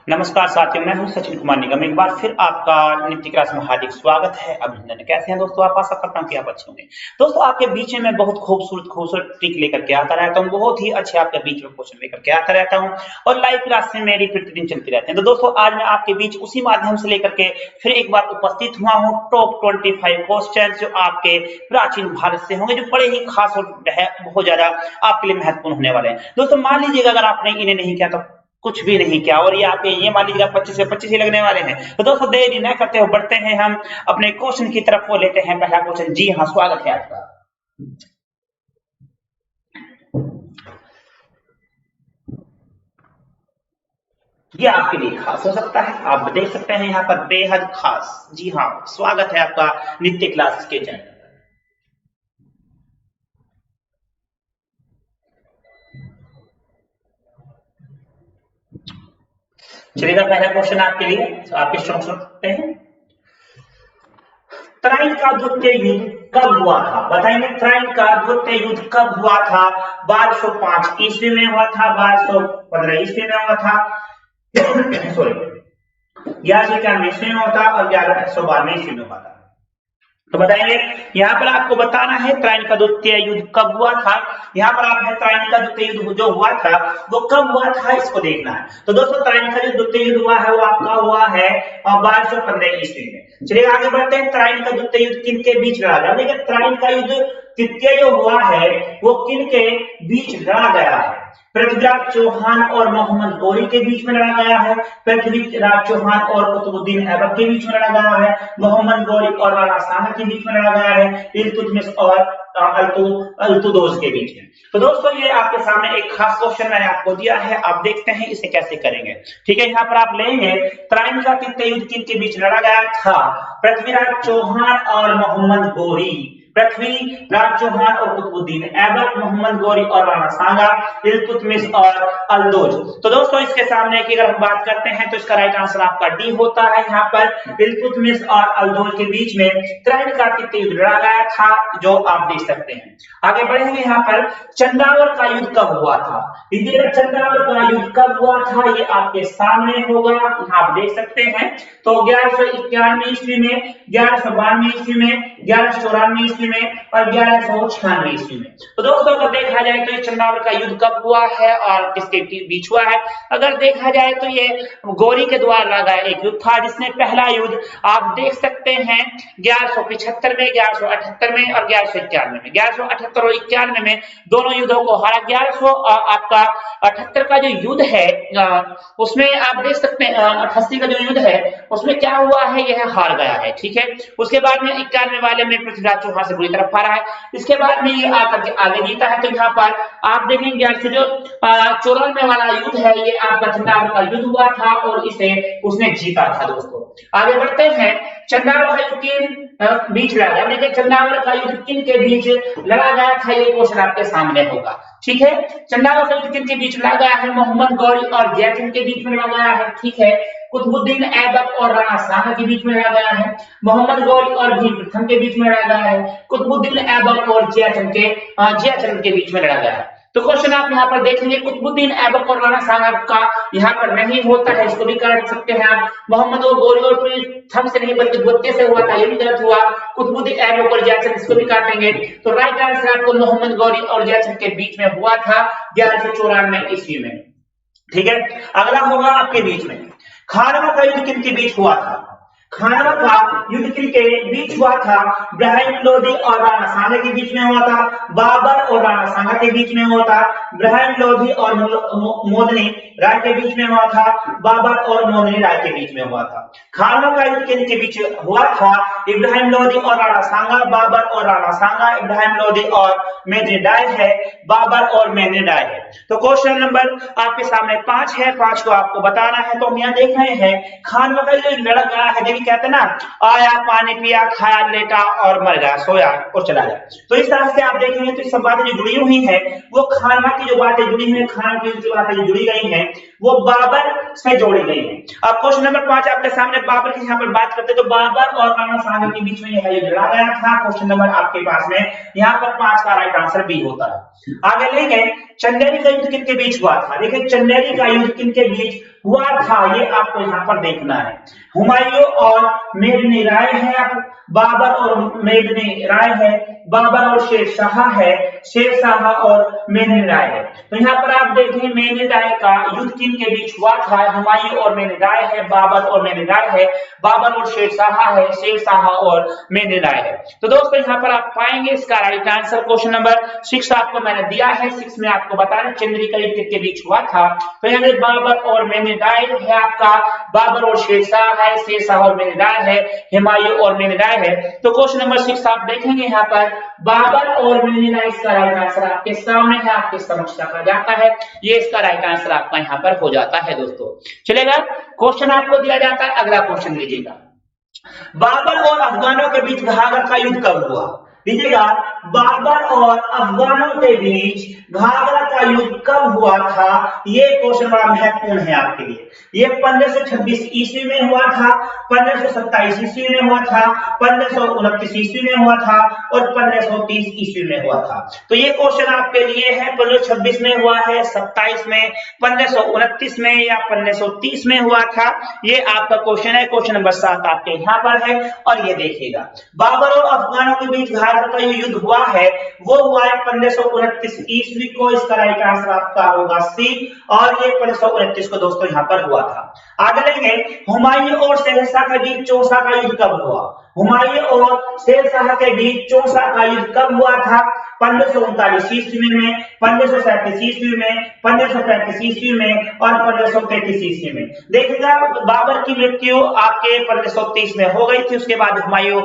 नमस्कार साथियों, मैं हूं सचिन कुमार निगम। एक बार फिर आपका नित्य क्लास में हार्दिक स्वागत है, अभिनंदन। कैसे हैं दोस्तों? आप आशा करता हूं कि आप अच्छे होंगे। दोस्तों, आपके बीच में मैं बहुत खूबसूरत ट्रिक लेकर के आता रहता हूं, बहुत ही अच्छे आपके बीच में क्वेश्चन लेकर के आता रहता हूं और लाइव क्लास से मेरी प्रतिदिन चलती रहती है। तो दोस्तों, आज मैं आपके बीच उसी माध्यम से लेकर के फिर एक बार उपस्थित हुआ हूँ। टॉप 25 क्वेश्चन जो आपके प्राचीन भारत से होंगे, जो बड़े ही खास और बहुत ज्यादा आपके लिए महत्वपूर्ण होने वाले हैं। दोस्तों, मान लीजिएगा अगर आपने इन्हें नहीं किया तो कुछ भी नहीं किया और ये आपके ये मान लीजिएगा 25 से 25 ही लगने वाले हैं। तो दोस्तों, देरी न करते हुए बढ़ते हैं हम अपने क्वेश्चन की तरफ। वो लेते हैं पहला क्वेश्चन। जी हाँ, स्वागत है आपका। ये आपके लिए खास हो सकता है, आप देख सकते हैं यहाँ पर बेहद खास। जी हाँ, स्वागत है आपका नित्य क्लास के चैनल। चलिएगा, पहला क्वेश्चन आपके लिए, तो आप इस सुन सकते हैं। त्राइन का द्वितीय युद्ध कब हुआ था? बताइए, त्राइन का द्वितीय युद्ध कब हुआ था? 1205 ईस्वी में हुआ था, 1215 ईस्वी में हुआ था, सॉरी 1191 ईस्वी में हुआ था और 1112 ईस्वी में हुआ था। तो बताइए, यहाँ पर आपको बताना है त्राइन का द्वितीय युद्ध कब हुआ था। यहाँ पर आप है त्राइन का द्वितीय युद्ध जो हुआ था वो कब हुआ था, इसको देखना है। तो दोस्तों, त्राइन का जो द्वितीय युद्ध हुआ है वो आपका हुआ है 1215 ईस्वी में। चलिए आगे बढ़ते हैं। त्राइन का द्वितीय युद्ध किन के बीच लड़ा गया? देखिए, त्राइन का युद्ध तृतीय जो हुआ है वो किन के बीच लड़ा गया है? पृथ्वीराज चौहान और मोहम्मद गौरी के बीच में लड़ा गया है। पृथ्वीराज चौहान और कुतुबुद्दीन ऐबक के बीच में लड़ा गया है। मोहम्मद गौरी और राणा सांगा के बीच में लड़ा गया है। इल्तुतमिश और अल्तुदोस के बीच में। तो दोस्तों, ये आपके सामने एक खास क्वेश्चन मैंने आपको दिया है, आप देखते हैं इसे कैसे करेंगे। ठीक है, यहाँ पर आप लेंगे त्राइन का तृतीय युद्ध किन के बीच लड़ा गया था? पृथ्वीराज चौहान और मोहम्मद गौरी। पृथ्वीराज चौहान और कुतुबुद्दीन ऐबक, मोहम्मद गौरी और राणा सांगा, इल्तुतमिश और अल्दोज। तो दोस्तों, इसके सामने की अगर हम बात करते हैं तो इसका राइट आंसर आपका डी होता है। यहाँ पर इल्तुतमिश और अल्दोज के बीच में त्राइन का तृतीय युद्ध लड़ा गया था, जो आप देख सकते हैं। आगे बढ़ेंगे। यहाँ पर चंदावर का युद्ध कब हुआ था? चंदावर का युद्ध कब हुआ था ये आपके सामने होगा, यहाँ आप देख सकते हैं। तो 1191 ईस्वी में, 1192 ईस्वी में, 1194 ईस्वी में और 1196 ईस्वी में। तो दोस्तों, अगर देखा जाए तो ये चंदावर का युद्ध कब हुआ है और किसके बीच हुआ है? अगर देखा जाए तो ये गौरी के द्वारा लगा एक युद्ध था, जिसने पहला युद्ध आप देख सकते हैं 1175 में, 1178 में और 1191 में। 1178 और 91 में दोनों युद्धों को हारा। 1178 का जो युद्ध है उसमें आप देख सकते हैं 88 का जो युद्ध है उसमें क्या हुआ है, यह हार गया है। ठीक है, उसके बाद में 91 वाले में पृथ्वीराज चौहान से बुरी तरफ हारा है। इसके बाद में ये आकर के आगे जीता है। तो यहाँ पर आप देखेंगे जो 94 वाला युद्ध है ये आपका चंदावर का युद्ध हुआ था और इसे उसने जीता था। दोस्तों, आगे बढ़ते हैं। चंदावर का युद्ध किन बीच लड़ा गया? देखिए, चंदावर का युद्ध किन के बीच लड़ा गया था, ये क्वेश्चन आपके सामने होगा। ठीक है, चंदावर का युद्ध किन के बीच लड़ा गया है? मोहम्मद गौरी और जयचंद के बीच में लड़ा गया है। ठीक है, कुतुबुद्दीन ऐबक और राणा सांगा के बीच में लड़ा गया है। मोहम्मद गौरी और भीम प्रथम के बीच में लड़ा गया है। कुतुबुद्दीन ऐबक और जयचंद के बीच में लड़ा गया है। तो क्वेश्चन आप यहाँ पर देखेंगे, कुतुबुद्दीन ऐबक और राणा सांगा का यहाँ पर नहीं होता है, इसको भी काट सकते हैं आप। मोहम्मद गौरी और प्रथम से नहीं बल्कि द्वितीय से हुआ था, ये भी गलत हुआ। कुतुबुद्दीन ऐबक और जयचंद, इसको भी काटेंगे। तो राइट आंसर आपको मोहम्मद गौरी और जयचंद के बीच में हुआ था 1194 ईस्वी में। ठीक है, अगला होगा आपके बीच में। खानवा का युद्ध किन के बीच हुआ था? खानवा का युद्ध किन के बीच हुआ था? इब्राहिम लोदी और राणा सांगा के बीच में हुआ था। बाबर और राणा सांगा के बीच में हुआ था। इब्राहिम लोदी और मोदनी राय के बीच में हुआ था। बाबर और मोदनी राय के बीच में हुआ था। खानवा का युद्ध किन के बीच हुआ था? इब्राहिम लोदी और राणा सांगा, बाबर और राणा सांगा, इब्राहिम लोदी और मेदिनी राय है, बाबर और मेदिनी राय है। तो क्वेश्चन नंबर आपके सामने 5 है, 5 को आपको बताना है। तो हम यहाँ देख रहे हैं खानवा का जो लड़ा गया है, कहते हैं ना, आया पानी पिया, खाया लेटा और मर गया, सोया और चला गया। तो इस तरह से आप देखेंगे तो सब बातें जो जुड़ी हुई हैं वो खानवा की जो बातें जुड़ी हुई है, खान की जो बातें जुड़ी गई हैं वो बाबर से जोड़ी गई हैं। अब क्वेश्चन नंबर 5 आपके सामने बाबर की यहाँ पर बात करते हैं तो बाबर और राणा सांगा के बीच में यह लड़ा गया था। क्वेश्चन नंबर आपके पास में यहाँ पर 5 का राइट आंसर बी होता है। आगे लेंगे, चंदेरी का युद्ध किनके बीच हुआ था? देखिए, चंदेरी का युद्ध किनके बीच हुआ था, ये आपको यहाँ पर देखना है। हुमायूं और मेदिनी राय है, बाबर और मेदिनी राय है, बाबर और शेरशाह है, शेरशाह और मेदिनी राय है। तो यहाँ पर आप देखें मेदिनी राय का युद्ध किन के बीच हुआ था, हुमायूं और मेदिनी राय है, बाबर और मेदिनी राय है, बाबर और शेरशाह है, शेरशाह और मेदिनी राय है। तो दोस्तों यहाँ पर आप पाएंगे इसका राइट आंसर क्वेश्चन नंबर 6 आपको मैंने दिया है। 6 में आपको बताना चंद्रिका युद्ध के बीच हुआ था। तो यहाँ बाबर और मेदिनी राय है आपका, बाबर और शेरशाह है, शेरशाह और मेदिनी राय है, हुमायूं और मेदिनी राय है। तो क्वेश्चन नंबर 6 आप देखेंगे यहाँ पर बाबर और मेदिनी राय, इसका राइट आंसर आपके सामने है, आपके समक्ष रखा जाता है। ये इसका राइट आंसर आपका यहाँ पर हो जाता है दोस्तों। चलेगा, क्वेश्चन आपको दिया जाता है, अगला क्वेश्चन लीजिएगा। बाबर और अफगानों के बीच घाघर का युद्ध कब हुआ? लीजिएगा, बाबर और अफगानों के बीच घाघरा का युद्ध कब हुआ था? ये क्वेश्चन बड़ा महत्वपूर्ण है आपके लिए। ये 1526 ईस्वी में हुआ था, 1527 ईस्वी में हुआ था, 1529 ईस्वी में हुआ था और 1530 ईस्वी में हुआ था। तो ये क्वेश्चन आपके लिए है, 1526 में हुआ है, 27 में, 1529 में या 1530 में हुआ था। ये आपका क्वेश्चन है, क्वेश्चन नंबर 7 आपके यहाँ पर है। और ये देखिएगा, बाबर और अफगानों के बीच घाघरा का युद्ध हुआ है, वो हुआ है 1529 ईस्वी को। इसका राइट आंसर आपका होगा सी। और ये 1529 को दोस्तों यहाँ पर हुआ था। आगे लेंगे, हुमायूं और शेरशाह के बीच चौसा का युद्ध कब हुआ? हुमायूं और शेरशाह के बीच चौसा का युद्ध कब हुआ था? 1539 ईस्वी में, 1537 ईस्वी में, 1535 ईस्वी में और 1533 ईस्वी में। देखिएगा, बाबर की मृत्यु आपके 1530 में हो गई थी। उसके बाद हुमायूं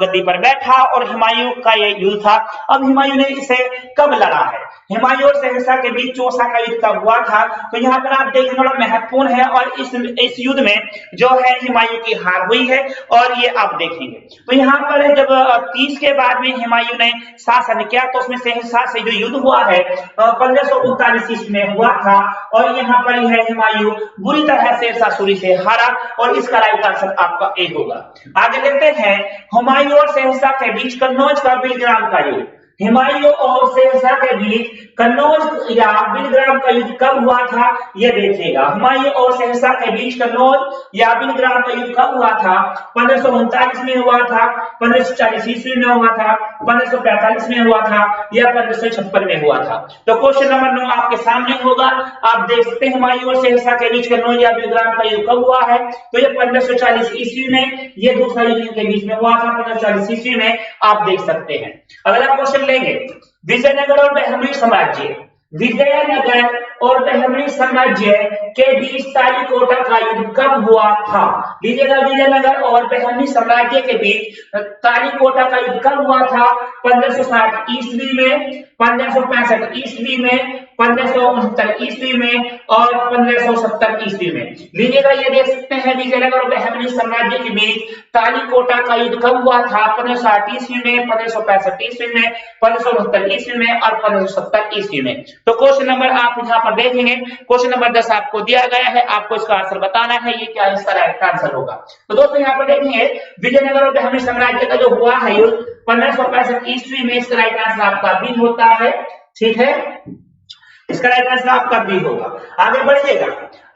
गद्दी पर बैठा और हुमायूं का ये युद्ध था। अब हुमायूं ने इसे कब लड़ा है? हुमायूं और शेरशाह के बीच चौसा का युद्ध कब हुआ था? तो यहाँ पर आप देखें, बड़ा महत्वपूर्ण है। और इस युद्ध में जो है हुमायूं की हार हुई है और ये आप देखेंगे। तो यहाँ पर जब 30 के बाद में हुमायूं ने शासन किया, तो उसमें शेरशाह से जो युद्ध हुआ है 1539 ईस्वी में हुआ था। और यहाँ पर है हुमायूं बुरी तरह शेरशाह सूरी से हारा और इसका राइट आंसर आपका ए होगा। आगे देखते हैं, हुमायूं और शेरशाह के बीच कन्नौज का बिलग्राम का युद्ध। हुमायूं और शेरशाह के बीच कन्नौज या बिलग्राम का युद्ध कब हुआ था? ये देखिएगा, हुमायूं और शेरशाह के बीच कन्नौज या बिलग्राम का युद्ध कब हुआ था? 1539 में हुआ था, 1540 ईस्वी में हुआ था, 1545 में हुआ था या 1556 में हुआ था। तो क्वेश्चन नंबर 9 आपके सामने होगा। आप देख सकते हैं, हुमायूं और शेरशाह के बीच कन्नौज या बिलग्राम का युद्ध कब हुआ है? तो ये 1540 ईस्वी में, ये दूसरा युद्ध के बीच में हुआ था 1540 ईस्वी में, आप देख सकते हैं। अगला क्वेश्चन लेंगे, विजयनगर और बहमनी साम्राज्य। विजयनगर और बहमनी साम्राज्य के बीच तालीकोटा का युद्ध कब हुआ था? लीजिएगा, विजयनगर और बहमनी साम्राज्य के बीच तालीकोटा का युद्ध कब हुआ था? 1560 ईस्वी में, 1565 ईस्वी में, 1569 ईस्वी में और 1570 ईस्वी में। लीजिएगा, ये देख सकते हैं, विजयनगर और बहमनी साम्राज्य के बीच तालीकोटा का युद्ध कब हुआ था? 1560 ईस्वी में, 1565 ईस्वी में, 1569 ईस्वी में और 1570 ईस्वी में। तो क्वेश्चन नंबर आप यहाँ पर देखेंगे, क्वेश्चन नंबर 10 आपको दिया गया है, आपको इसका आंसर बताना है, ये क्या इसका राइट आंसर होगा। तो दोस्तों यहाँ पर देखेंगे, विजयनगर और बहमनी साम्राज्य का जो हुआ है युद्ध 1565 ईस्वी में, इसका राइट आंसर आपका बी होता है। ठीक है, इसका राइट आंसर आपका बी होगा। आगे बढ़िएगा,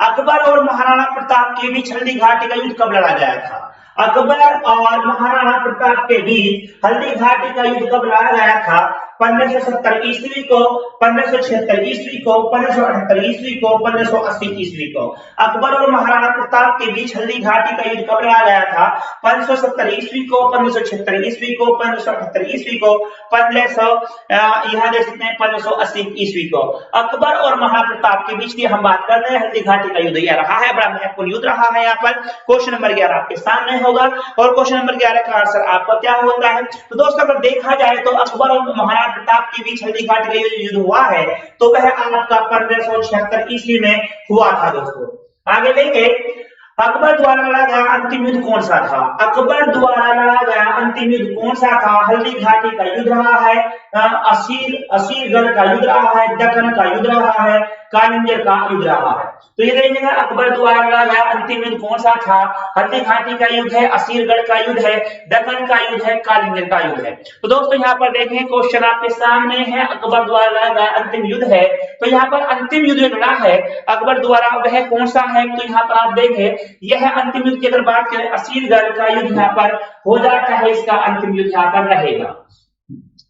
अकबर और महाराणा प्रताप के बीच हल्दी घाटी का युद्ध कब लड़ा गया था? अकबर और महाराणा प्रताप के बीच हल्दी घाटी का युद्ध कब लड़ा गया था? 1570 ईस्वी को, 1576 ईस्वी को, 1578 ईस्वी को, 1580 ईस्वी को। अकबर और महाराणा प्रताप के बीच हल्दी घाटी का युद्ध कब लड़ा गया था? 1570 ईस्वी को, 1576 ईस्वी को, 1578 ईस्वी को, 1580 ईस्वी को। अकबर और महाराणा प्रताप के बीच की हम बात कर रहे हैं, हल्दी घाटी का युद्ध यह रहा है, बड़ा महत्वपूर्ण युद्ध रहा है। यहाँ पर क्वेश्चन नंबर 11 आपके सामने होगा और क्वेश्चन नंबर 11 का आंसर आपका क्या होता है? तो दोस्तों अगर देखा जाए तो अकबर और महाराणा प्रताप के बीच हल्दी घाटी का युद्ध हुआ है, तो वह आपका 1576 ईस्वी में हुआ था दोस्तों। आगे देंगे, अकबर द्वारा लड़ा गया अंतिम युद्ध कौन सा था? अकबर द्वारा लड़ा गया अंतिम युद्ध कौन सा था? हल्दी घाटी का युद्ध रहा है, असीरगढ़ का युद्ध रहा है, दक्कन का युद्ध रहा है, कालिंगर का युद्ध रहा है। तो ये देखिएगा अकबर द्वारा लड़ा गया अंतिम युद्ध कौन सा था? हल्दी घाटी का युद्ध है, असीरगढ़ का युद्ध है, दक्कन का युद्ध है, कालिंगर का युद्ध है। तो दोस्तों यहाँ पर देखें क्वेश्चन आपके सामने है, अकबर द्वारा लड़ा गया अंतिम युद्ध है। तो यहाँ पर अंतिम युद्ध लड़ा है अकबर द्वारा, वह कौन सा है? तो यहाँ पर आप देखें यह अंतिम युद्ध की अगर बात करें असीरगढ़ का युद्ध यहाँ पर हो जाता है, इसका अंतिम युद्ध यहाँ पर रहेगा।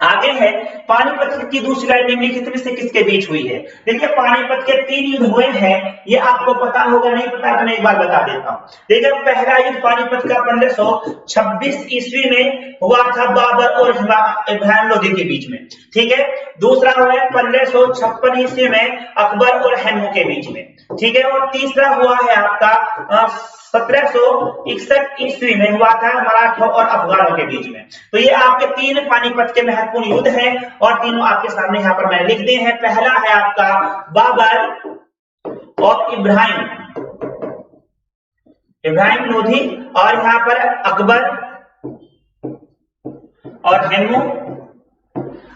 आगे है पानीपत की दूसरी लड़ाई निम्नलिखित में से किसके बीच हुई है? देखिए पानीपत के 3 युद्ध हुए हैं, ये आपको पता होगा, नहीं पता तो मैं एक बार बता देता हूँ। देखिए पहला युद्ध पानीपत का 1526 ईस्वी में हुआ था बाबर और इब्राहिम लोधी के बीच में, ठीक है। दूसरा हुआ है 1556 ईस्वी में अकबर और हैमू के बीच में, ठीक है। और तीसरा हुआ है आपका 1761 ईस्वी में हुआ था मराठों और अफगानों के बीच में। तो ये आपके 3 पानीपत के महत्वपूर्ण युद्ध हैं और तीनों आपके सामने यहाँ पर मैंने लिख दिए हैं। पहला है आपका बाबर और इब्राहिम लोधी, और यहाँ पर अकबर और हैमू,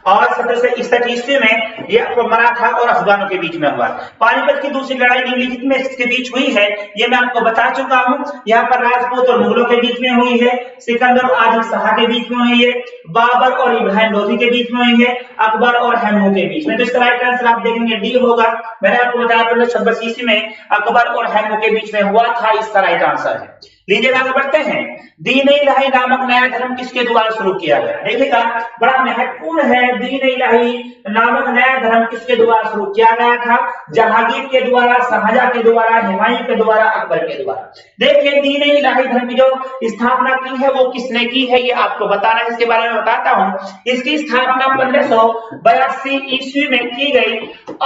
और 1761 ईस्वी में यह मराठा और अफगानों के बीच में हुआ। पानीपत की दूसरी लड़ाई निम्नलिखित में किसके बीच हुई है? ये मैं आपको बता चुका हूं। यहाँ पर राजपूत और मुगलों के बीच में हुई है, सिकंदर और आदिल शाह के बीच में हुई है, बाबर और इब्राहिम लोधी के बीच में हुई है, अकबर और हैमू के बीच में। तो इसका राइट आंसर आप देखेंगे डी होगा। मैंने आपको बताया 1526 ईस्वी में अकबर और हैमू के बीच में हुआ था, इसका राइट आंसर है। लीजिए आगे बढ़ते हैं। दीन इलाही नामक नया धर्म किसके द्वारा शुरू किया गया? देखिएगा बड़ा महत्वपूर्ण है, दीन इलाही नामक नया धर्म किसके द्वारा शुरू किया गया था? जहांगीर के द्वारा, शाहजहां के द्वारा, हुमायूं के द्वारा, अकबर के द्वारा। देखिए दीन इलाही धर्म की जो स्थापना की है वो किसने की है ये आपको बताना है, इसके बारे में बताता हूं। इसकी स्थापना 1582 ईस्वी में की गई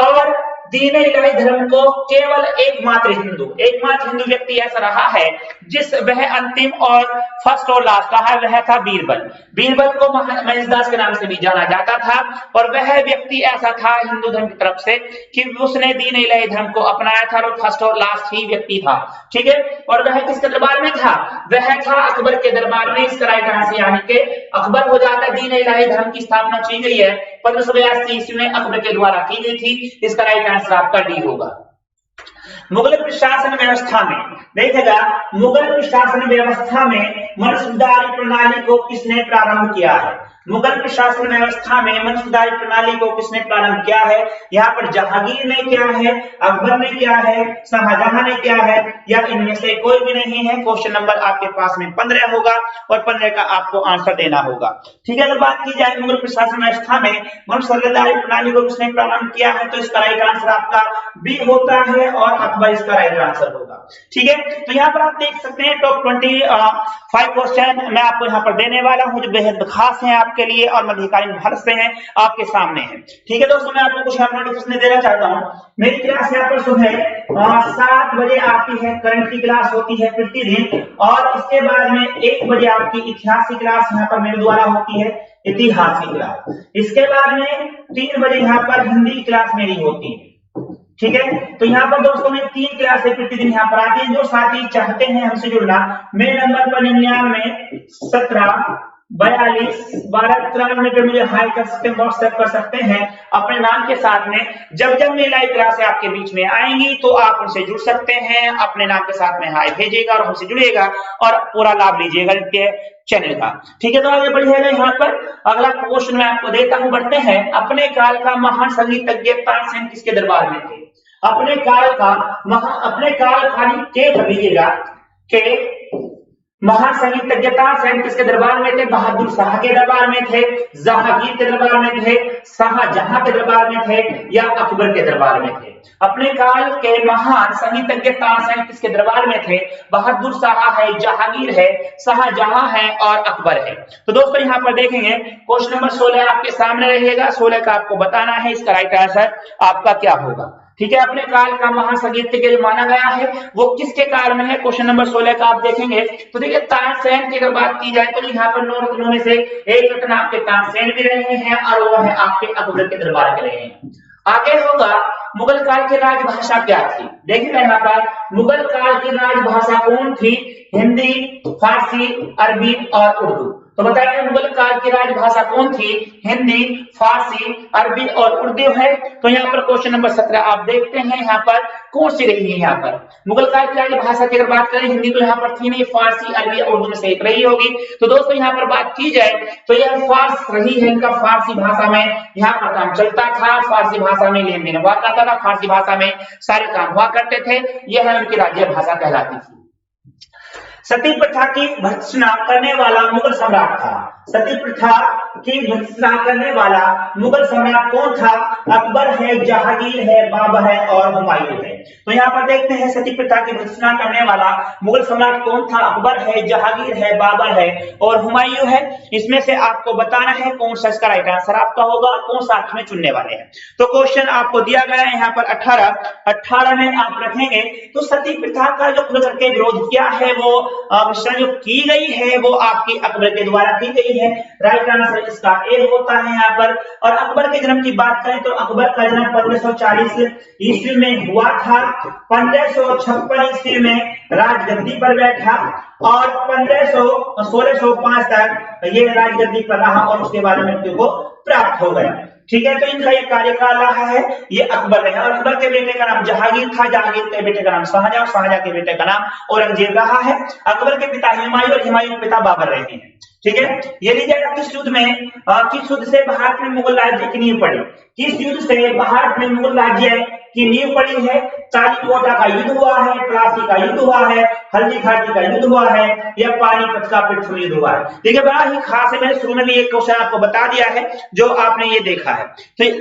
और दीन इलाही धर्म को केवल एकमात्र हिंदू व्यक्ति ऐसा रहा है जिस वह अंतिम और फर्स्ट और लास्ट रहा है, वह था बीरबल को महेशदास के नाम से भी जाना जाता था। और वह व्यक्ति ऐसा था हिंदू धर्म की तरफ से कि उसने दीन इलाही धर्म को अपनाया था और फर्स्ट और लास्ट ही व्यक्ति था, ठीक है। और वह किसके दरबार में था? वह था अकबर के दरबार में। इसका राइट आंसर यानी कि अकबर हो जाता है। दीन इलाही धर्म की स्थापना की गई है 1582 ईस्वी में अकबर के द्वारा की गई थी, इसका राइट आंसर आपका डी होगा। मुगल प्रशासन व्यवस्था में देखिएगा, मुगल प्रशासन व्यवस्था में मनसबदारी प्रणाली को किसने प्रारंभ किया है? मुगल प्रशासन व्यवस्था में मनसबदारी प्रणाली को किसने प्रारंभ किया है? यहाँ पर जहांगीर ने किया है, अकबर ने किया है, शाहजहां ने किया है, या इनमें से कोई भी नहीं है? क्वेश्चन नंबर आपके पास में 15 होगा और 15 का आपको आंसर देना होगा, ठीक है। अगर बात की जाए मुगल प्रशासन व्यवस्था में मनसबदारी प्रणाली को किसने प्रारंभ किया है, तो इसका राइट आंसर आपका बी होता है और अकबर इसका राइट आंसर होगा, ठीक है। तो यहाँ पर आप देख सकते हैं टॉप 25 क्वेश्चन मैं आपको यहाँ पर देने वाला हूँ जो बेहद खास है आपके लिए और मध्यकालीन भारत से हैं, आपके सामने है, ठीक है। दोस्तों मैं आपको कुछ नोटिफिकेशन देना चाहता हूँ। मेरी क्लास यहाँ पर सुबह 7 बजे आती है, करंट की क्लास होती है प्रतिदिन, और इसके बाद में 1 बजे आपकी इतिहास की क्लास यहाँ पर मेरे द्वारा होती है, इतिहास की क्लास। इसके बाद में 3 बजे यहाँ पर हिंदी की क्लास मेरी होती है, ठीक है। तो यहाँ पर दोस्तों में 3 क्लासें प्रतिदिन यहाँ पर आती है। जो साथी चाहते हैं हमसे जुड़ना, मेरे नंबर पर 99 17 42 12 93 पे मुझे हाई कर सकते हैं, व्हाट्सएप कर सकते हैं अपने नाम के साथ में। जब जब मेरी लाइव क्लासें आपके बीच में आएंगी तो आप उनसे जुड़ सकते हैं, अपने नाम के साथ में हाई भेजिएगा और हमसे जुड़िएगा और पूरा लाभ लीजिएगा इनके चैनल का, ठीक है। तो आगे बढ़िएगा। यहाँ पर अगला क्वेश्चन मैं आपको देता हूं, बढ़ते हैं। अपने काल का महान संगीतज्ञ तानसेन किसके दरबार में थे? अपने काल खाली के लीजिएगा के महान संगीतज्ञ तानसेन किसके दरबार में थे? बहादुर शाह के दरबार में थे, जहांगीर के दरबार में थे, शाहजहां के दरबार में थे, या अकबर के दरबार में थे? अपने काल के महान संगीतज्ञ तानसेन किसके दरबार में थे? बहादुर शाह है, जहांगीर है, शाहजहां है और अकबर है। तो दोस्तों यहाँ पर देखेंगे क्वेश्चन नंबर 16 आपके सामने रहेगा, 16 का आपको बताना है इसका राइट आंसर आपका क्या होगा, ठीक है। अपने काल का महान संगीतज्ञ जो माना गया है वो किसके काल में है? क्वेश्चन नंबर 16 का आप देखेंगे तो देखिए तानसेन की अगर बात की जाए तो यहाँ पर 9 रत्नों में से एक रत्न आपके तानसेन भी रहे हैं और वो है आपके अकबर के दरबार के रहे हैं। आगे होगा मुगल काल की राजभाषा क्या थी? देखिए यहाँ पर मुगल काल की राजभाषा कौन थी? हिंदी, फारसी, अरबी और उर्दू। तो बताइए मुगल काल की राजभाषा कौन थी? हिंदी, फारसी, अरबी और उर्दू है। तो यहाँ पर क्वेश्चन नंबर 17 आप देखते हैं यहाँ पर कौन सी रही है। यहाँ पर मुगल काल की राजभाषा की अगर बात करें, हिंदी तो यहाँ पर थी नहीं, फारसी, अरबी और उर्दू में से एक रही होगी। तो दोस्तों यहाँ पर बात की जाए तो यह फारस रही है, इनका फारसी भाषा में यहाँ पर काम चलता था, फारसी भाषा में लेन देन हुआ करता था, फारसी भाषा में सारे काम हुआ करते थे। यह है उनकी राज्य भाषा कहलाती थी। सती प्रथा की भर्त्सना करने वाला मुगल सम्राट था। सती प्रथा की भर्त्सना करने वाला मुगल सम्राट कौन था? अकबर है, जहांगीर है, बाबर है और हुमायूं है। तो यहाँ पर देखते हैं सती प्रथा की भर्त्सना करने वाला मुगल सम्राट कौन था? अकबर है, जहांगीर है, बाबर है और हुमायूं है। इसमें से आपको बताना है कौन सा इसका राइट आंसर आपका होगा और कौन सा में चुनने वाले हैं। तो क्वेश्चन आपको दिया गया है यहाँ पर 18 में आप रखेंगे। तो सती प्रथा का जो खुल करके विरोध किया है वो मिश्रण जो की गई है वो आपकी अकबर के द्वारा की गई है। राइट आंसर इसका ए होता है यहाँ पर। और अकबर के जन्म की बात करें तो अकबर का जन्म 1540 ईस्वी में हुआ था। 1556 ईस्वी में राजगद्दी पर बैठा और 1605 तक ये राजगद्दी पर रहा और उसके बाद मृत्यु को प्राप्त हो गया। ठीक है, तो इनका ये कार्यकाल रहा है, ये अकबर रहे। और अकबर के बेटे का नाम जहांगीर था, जहांगीर के बेटे का नाम शाहजहां और शाहजहां के बेटे का नाम औरंगजेब रहा है। अकबर के पिता हुमायूं और हुमायूं के पिता बाबर रहे हैं। ठीक है, ये लीजिएगा किस युद्ध से भारत में मुगल राज्य की नींव पड़ी? किस युद्ध से भारत में मुगल राज्य की नींव पड़ी है? तालीकोटा का युद्ध हुआ है, प्लासी का युद्ध हुआ है, हल्दी घाटी का युद्ध हुआ है या पानीपत का प्रथम युद्ध हुआ है। ठीक है, बड़ा ही खास है, मैंने शुरू में भी एक क्वेश्चन आपको बता दिया है जो आपने ये देखा है।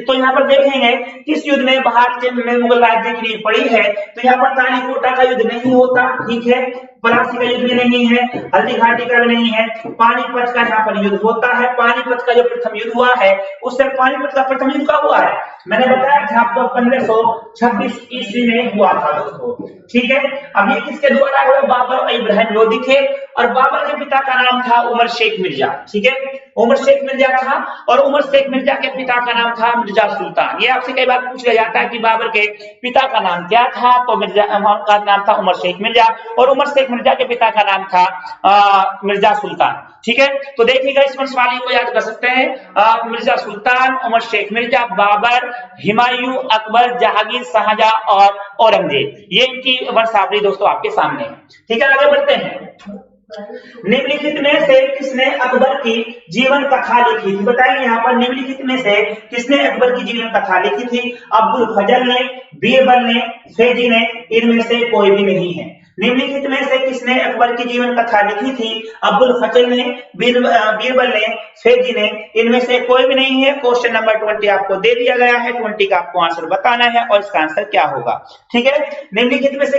तो यहाँ पर देखेंगे किस युद्ध में भारत में मुगल राज्य की नींव पड़ी है। तो यहाँ पर तालीकोटा का युद्ध नहीं होता, ठीक है, प्लासी का युद्ध भी नहीं है, हल्दी घाटी का भी नहीं है, पानीपत का यहाँ पर युद्ध होता है। पानीपत का जो प्रथम युद्ध हुआ है उससे पानीपत का प्रथम युद्ध कब हुआ है? मैंने बताया था आपको 1526 ईस्वी में हुआ था दोस्तों। ठीक है, अब ये किसके द्वारा हुआ? बाबर और इब्राहिम लोदी थे और बाबर के पिता का नाम था उमर शेख मिर्जा। ठीक है, उमर शेख मिर्जा था और उमर शेख मिर्जा के पिता का नाम था मिर्जा सुल्तान। ये आपसे कई बार पूछ लिया जाता है कि बाबर के पिता का नाम क्या था? तो मिर्जा का नाम था उमर शेख मिर्जा और उमर शेख मिर्जा के पिता का नाम था मिर्जा सुल्तान। ठीक है, तो देखिएगा इस वंशावली को याद कर सकते हैं। मिर्जा सुल्तान, उमर शेख मिर्जा, बाबर, हुमायूं, अकबर, जहांगीर, शाहजहां और औरंगजेब, ये इनकी वंशावली दोस्तों आपके सामने है। ठीक है, आगे बढ़ते हैं। निम्नलिखित में से किसने अकबर की जीवन कथा लिखी थी? बताइए यहाँ पर निम्नलिखित में से किसने अकबर की जीवन कथा लिखी थी? अब्दुल फजल ने, बीरबल ने, फैजी ने, इनमें से कोई भी नहीं है। निम्नलिखित में से किसने अकबर की जीवन कथा लिखी थी? अब्दुल फजल ने, बीरबल ने, फैजी ने, इनमें से कोई भी नहीं है। क्वेश्चन नंबर 20 आपको दे दिया गया है, 20 का आपको आंसर बताना है और इसका आंसर क्या होगा। ठीक है, निम्नलिखित में से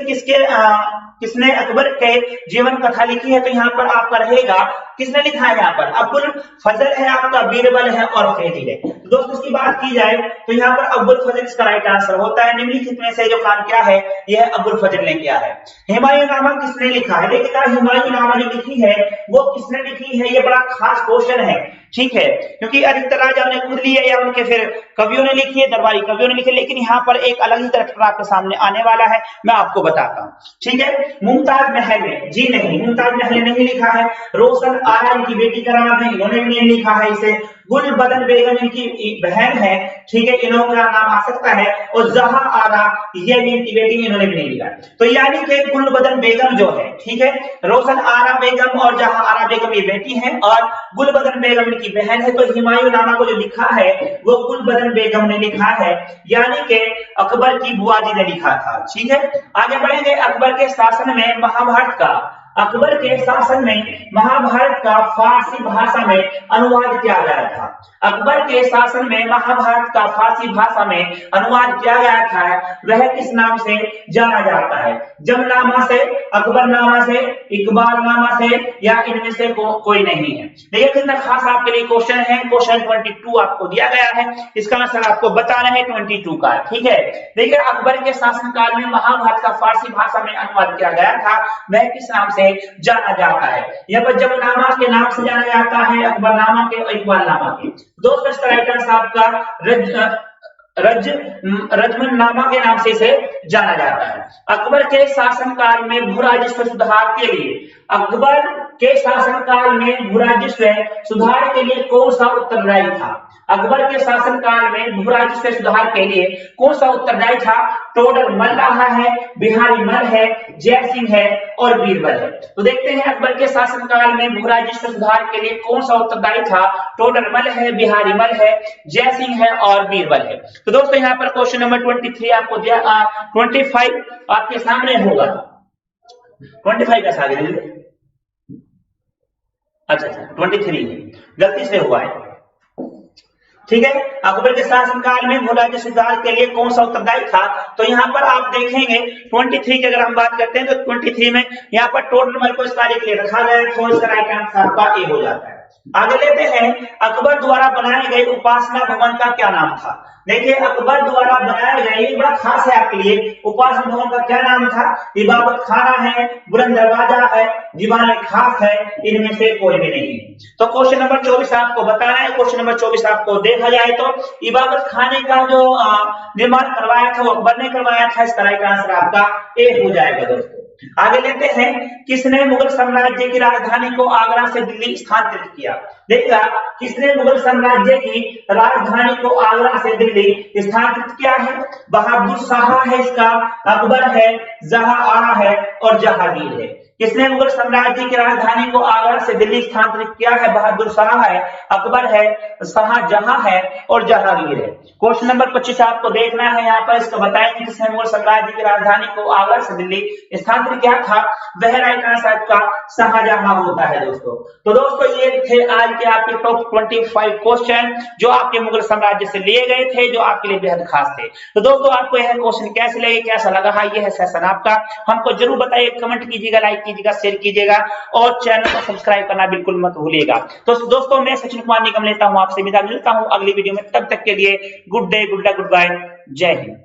किसने अकबर के जीवन कथा लिखी है? तो यहाँ पर आपका रहेगा किसने लिखा है? यहाँ पर अब्दुल फजल है आपका, बीरबल है और फैजी है। तो दोस्तों इसकी बात की जाए तो यहाँ पर अब्दुल फजल इसका राइट आंसर होता है। निम्नलिखित में से जो काम क्या है यह अब्दुल फजल ने किया है। हुमायूंनामा किसने लिखा है? देखिएगा हुमायूंनामा जो लिखी है वो किसने लिखी है? ये बड़ा खास क्वेश्चन है। ठीक है, क्योंकि अधिकतर राजाओं ने खुद ली है या उनके फिर कवियों ने लिखी है, दरबारी कवियों ने लिखी है, लेकिन यहाँ पर एक अलग ही तरह आपके सामने आने वाला है, मैं आपको बताता हूँ। ठीक है, मुमताज महल ने, जी नहीं, मुमताज महल ने नहीं लिखा है। रोशन आरा इनकी बेटी का नाम है, इन्होंने भी नहीं लिखा है इसे। गुलबदन बेगम इनकी बहन है, ठीक है, इन्होंने नाम आ सकता है। और जहां आरा ये भी इनकी बेटी है, इन्होंने भी नहीं लिखा। तो यानी कि गुलबदन बेगम जो है, ठीक है, रोशन आरा बेगम और जहां आरा बेगम ये बेटी है और गुलबदन बेगम इनकी बहन है। तो हुमायूंनामा को जो लिखा है वो गुलबदन बेगम ने लिखा है, यानी कि अकबर की बुआ जी ने लिखा था। ठीक है, आगे बढ़ेंगे। अकबर के शासन में महाभारत का फारसी भाषा में अनुवाद किया गया था। अकबर के शासन में महाभारत का फारसी भाषा में अनुवाद किया गया था, वह किस नाम से जाना जाता है? जमनामा से, अकबरनामा से, इकबालनामा से या इनमें से कोई नहीं है। देखिए कितना खास आपके लिए क्वेश्चन है। क्वेश्चन 22 आपको दिया गया है, इसका आंसर आपको बताना है 22 का। ठीक है, देखिए अकबर के शासनकाल में महाभारत का फारसी भाषा में अनुवाद किया गया था, वह किस नाम से जाना जाता है? यहाँ पर जमनामा के नाम से जाना जाता है, अकबरनामा के और इकबालनामा के। दोस्तों इसका राइट आंसर आपका रजमनामा के नाम से इसे जाना जाता है। अकबर के शासनकाल में भू राजस्व सुधार के लिए अकबर के शासनकाल में भूराजस्व सुधार के लिए कौन सा उत्तरदायी था? अकबर के शासनकाल में भूराजस्व सुधार के लिए कौन सा उत्तरदायी था? टोडर मल रहा है, बिहारी मल है, जय सिंह है और बीरबल है। तो देखते हैं अकबर के शासनकाल में भूराजस्व सुधार के लिए कौन सा उत्तरदायी था? टोडर मल है, बिहारी मल है, जय सिंह है और बीरबल है। तो दोस्तों यहाँ पर क्वेश्चन नंबर 23 आपको दिया, 25 आपके सामने होगा। 25 का आगे दीजिए। अच्छा 23 गलती से हुआ है, ठीक है। अकबर के शासनकाल में भूराजस्व सुधार के लिए कौन सा उत्तरदायी था? तो यहाँ पर आप देखेंगे 23 की अगर हम बात करते हैं तो 23 में यहाँ पर टोडर मल को इस कार्य के लिए रखा गया है, तो इसका राइट आंसर आपका ए हो जाता है। आगे लेते हैं, अकबर द्वारा बनाए गए उपासना भवन का क्या नाम था? देखिए अकबर द्वारा बनाया गया, ये बड़ा खास है आपके लिए, उपासना भवन का क्या नाम था? इबादत खाना है, बुलंद दरवाजा है, दीवान खास है, इनमें से कोई भी नहीं। तो क्वेश्चन नंबर 24 आपको बताना है। क्वेश्चन नंबर 24 आपको देखा जाए तो इबादत खाने का जो निर्माण करवाया था वो अकबर ने करवाया था, इसका राइट आंसर आपका ए हो जाएगा दोस्तों। आगे लेते हैं, किसने मुगल साम्राज्य की राजधानी को आगरा से दिल्ली स्थानांतरित किया? देखिएगा, किसने मुगल साम्राज्य की राजधानी को आगरा से दिल्ली स्थानांतरित किया है? बहादुर शाह है इसका, अकबर है, जहांआरा है और जहांगीर है। किसने मुगल साम्राज्य की राजधानी को आगरा से दिल्ली स्थानांतरित किया है? बहादुर शाह है, अकबर है, शाहजहां है और जहांगीर है। क्वेश्चन नंबर 25 आपको देखना है, यहाँ पर इसको बताएंगे किसने मुगल साम्राज्य की राजधानी को आगरा से दिल्ली स्थानांतरित किया था? वह राइट आंसर आपका शाहजहां होता है दोस्तों। तो दोस्तों ये थे आज के आपके टॉप 25 क्वेश्चन जो आपके मुगल साम्राज्य से लिए गए थे, जो आपके लिए बेहद खास थे। तो दोस्तों आपको यह क्वेश्चन कैसे लगे, कैसा लगा, ये है सेशन आपका, हमको जरूर बताइए, कमेंट कीजिएगा, लाइक कीजिएगा, शेयर कीजिएगा और चैनल को सब्सक्राइब करना बिल्कुल मत भूलिएगा। तो दोस्तों मैं सचिन कुमार निगम लेता हूं, आपसे विदा मिलता हूं अगली वीडियो में। तब तक के लिए good day, good luck, goodbye, जय हिंद।